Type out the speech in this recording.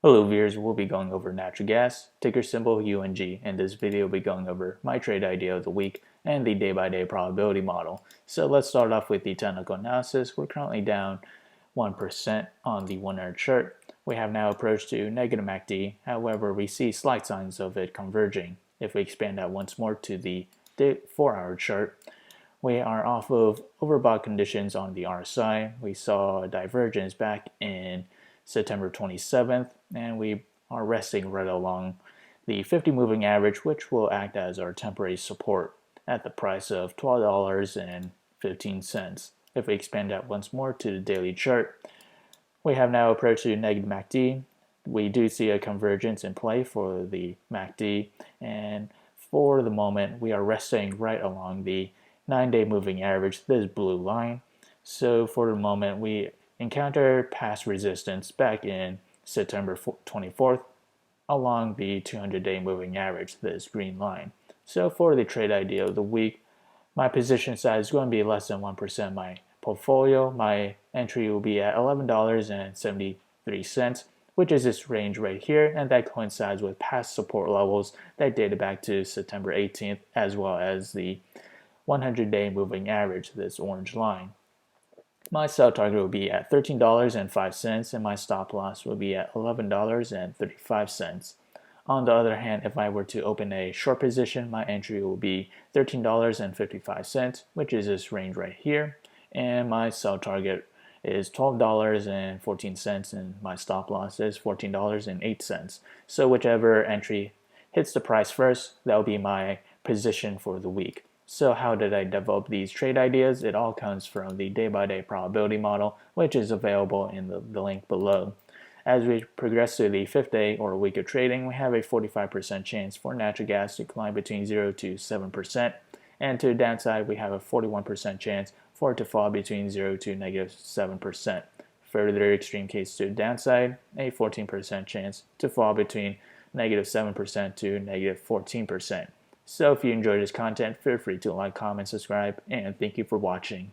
Hello viewers, we'll be going over natural gas, ticker symbol UNG. In this video, we'll be going over my trade idea of the week and the day-by-day probability model. So let's start off with the technical analysis. We're currently down 1% on the 1 hour chart. We have now approached to negative MACD. However, we see slight signs of it converging. If we expand that once more to the 4 hour chart, we are off of overbought conditions on the RSI. We saw a divergence back in September 27th, and we are resting right along the 50 moving average, which will act as our temporary support at the price of $12.15. If we expand that once more to the daily chart, we have now approached the negative MACD. We do see a convergence in play for the MACD, and for the moment we are resting right along the 9-day moving average, this blue line. So for the moment we encountered past resistance back in September 24th along the 200-day moving average, this green line. So for the trade idea of the week, my position size is going to be less than 1% of my portfolio. My entry will be at $11.73, which is this range right here, and that coincides with past support levels that dated back to September 18th, as well as the 100-day moving average, this orange line. My sell target will be at $13.05, and my stop loss will be at $11.35. On the other hand, if I were to open a short position, my entry will be $13.55, which is this range right here, and my sell target is $12.14, and my stop loss is $14.08. So whichever entry hits the price first, that will be my position for the week. So how did I develop these trade ideas? It all comes from the day-by-day probability model, which is available in the link below. As we progress to the 5th day or week of trading, we have a 45% chance for natural gas to climb between 0 to 7%, and to the downside we have a 41% chance for it to fall between 0 to negative 7%. Further extreme case to the downside, a 14% chance to fall between negative 7% to negative 14%. So if you enjoyed this content, feel free to like, comment, subscribe, and thank you for watching.